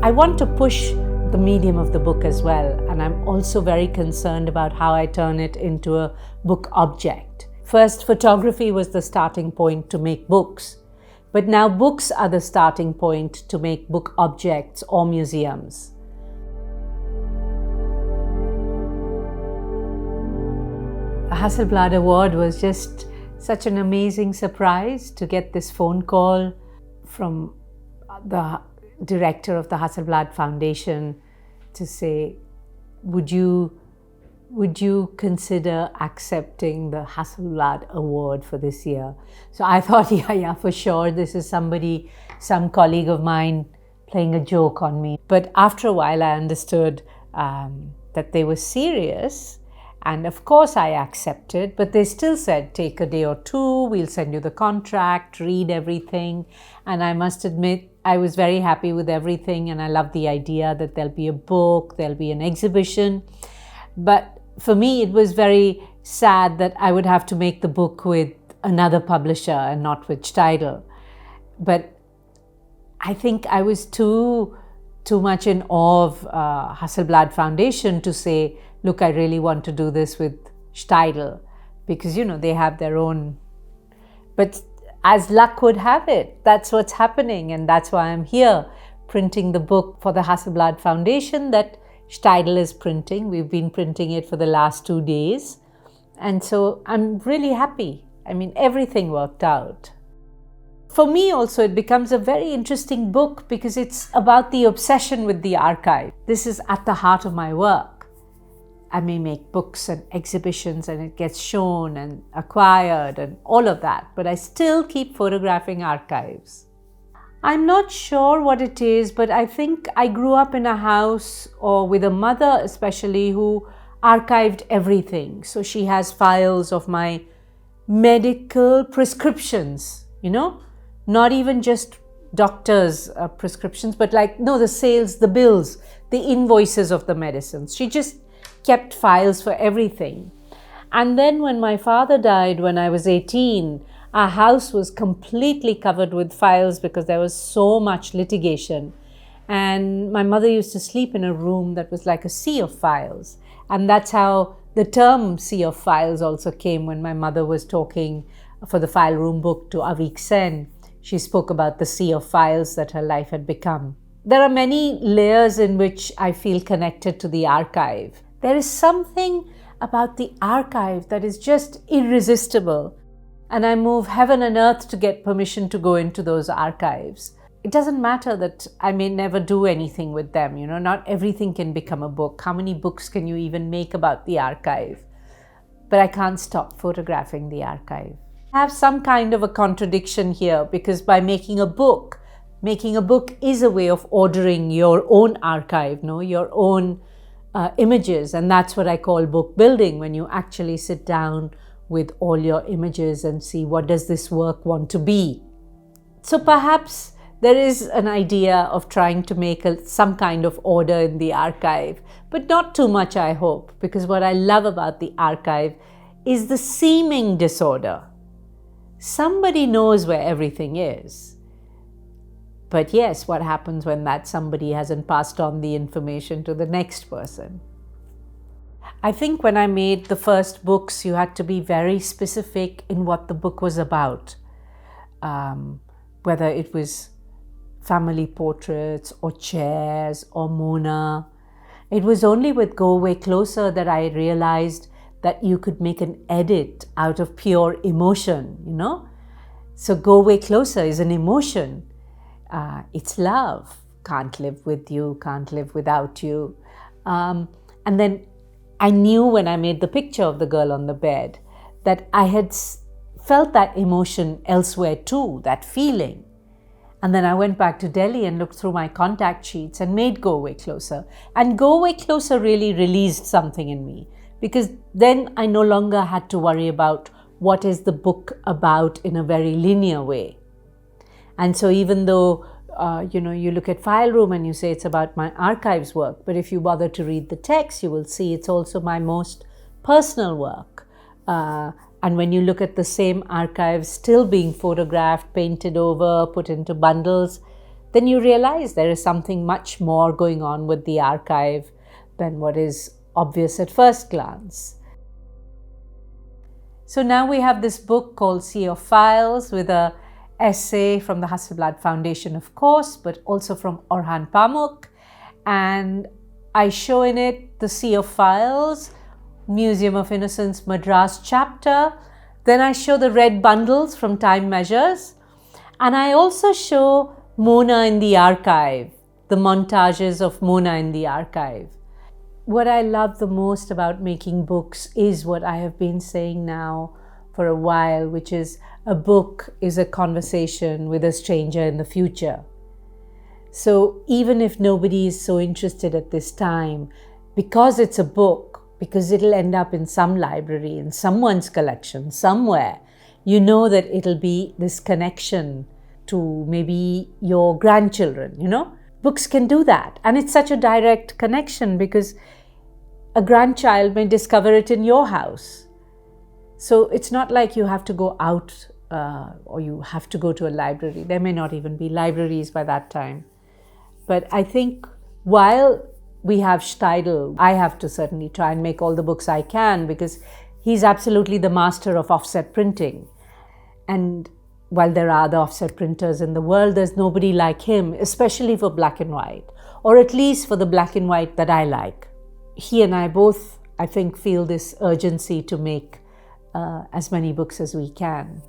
I want to push the medium of the book as well, and I'm also very concerned about how I turn it into a book object. First, photography was the starting point to make books, but now books are the starting point to make book objects or museums. The Hasselblad Award was just such an amazing surprise to get this phone call from the director of the Hasselblad Foundation to say, would you consider accepting the Hasselblad Award for this year? So I thought, yeah, for sure, this is some colleague of mine playing a joke on me. But after a while, I understood that they were serious. And of course I accepted, but they still said, take a day or two, we'll send you the contract, read everything. And I must admit, I was very happy with everything, and I love the idea that there'll be a book, there'll be an exhibition. But for me, it was very sad that I would have to make the book with another publisher and not with Steidl. But I think I was too much in awe of Hasselblad Foundation to say, look, I really want to do this with Steidl, because, they have their own. But as luck would have it, that's what's happening, and that's why I'm here, printing the book for the Hasselblad Foundation that Steidl is printing. We've been printing it for the last 2 days. And so I'm really happy. I mean, everything worked out. For me also, it becomes a very interesting book because it's about the obsession with the archive. This is at the heart of my work. I may make books and exhibitions and it gets shown and acquired and all of that, but I still keep photographing archives. I'm not sure what it is, but I think I grew up in a house, or with a mother especially, who archived everything. So she has files of my medical prescriptions, not even just doctors' prescriptions, but the sales, the bills, the invoices of the medicines. She just kept files for everything. And then when my father died when I was 18, our house was completely covered with files because there was so much litigation. And my mother used to sleep in a room that was like a sea of files. And that's how the term sea of files also came when my mother was talking for the File Room book to Avik Sen. She spoke about the sea of files that her life had become. There are many layers in which I feel connected to the archive. There is something about the archive that is just irresistible, and I move heaven and earth to get permission to go into those archives. It doesn't matter that I may never do anything with them, not everything can become a book. How many books can you even make about the archive? But I can't stop photographing the archive. I have some kind of a contradiction here, because by making a book is a way of ordering your own archive, your own images, and that's what I call book building, when you actually sit down with all your images and see, what does this work want to be? So perhaps there is an idea of trying to make some kind of order in the archive, but not too much, I hope, because what I love about the archive is the seeming disorder. Somebody knows where everything is. But yes, what happens when that somebody hasn't passed on the information to the next person? I think when I made the first books, you had to be very specific in what the book was about. Whether it was family portraits or chairs or Mona. It was only with Go Away Closer that I realized that you could make an edit out of pure emotion, So Go Away Closer is an emotion. It's love. Can't live with you, can't live without you. And then I knew when I made the picture of the girl on the bed that I had felt that emotion elsewhere too, that feeling. And then I went back to Delhi and looked through my contact sheets and made Go Away Closer. And Go Away Closer really released something in me, because then I no longer had to worry about what is the book about in a very linear way. And so even though, you look at File Room and you say it's about my archives work, but if you bother to read the text, you will see it's also my most personal work. And when you look at the same archives still being photographed, painted over, put into bundles, then you realize there is something much more going on with the archive than what is obvious at first glance. So now we have this book called Sea of Files with an essay from the Hasselblad Foundation, of course, but also from Orhan Pamuk. And I show in it the Sea of Files, Museum of Innocence, Madras Chapter. Then I show the red bundles from Time Measures. And I also show Mona in the archive, the montages of Mona in the archive. What I love the most about making books is what I have been saying now for a while, which is a book is a conversation with a stranger in the future. So even if nobody is so interested at this time, because it's a book, because it'll end up in some library, in someone's collection, somewhere, you know that it'll be this connection to maybe your grandchildren, you know? Books can do that. And it's such a direct connection because a grandchild may discover it in your house. So it's not like you have to go out or you have to go to a library. There may not even be libraries by that time. But I think while we have Steidl, I have to certainly try and make all the books I can because he's absolutely the master of offset printing. And while there are other offset printers in the world, there's nobody like him, especially for black and white, or at least for the black and white that I like. He and I both, I think, feel this urgency to make as many books as we can.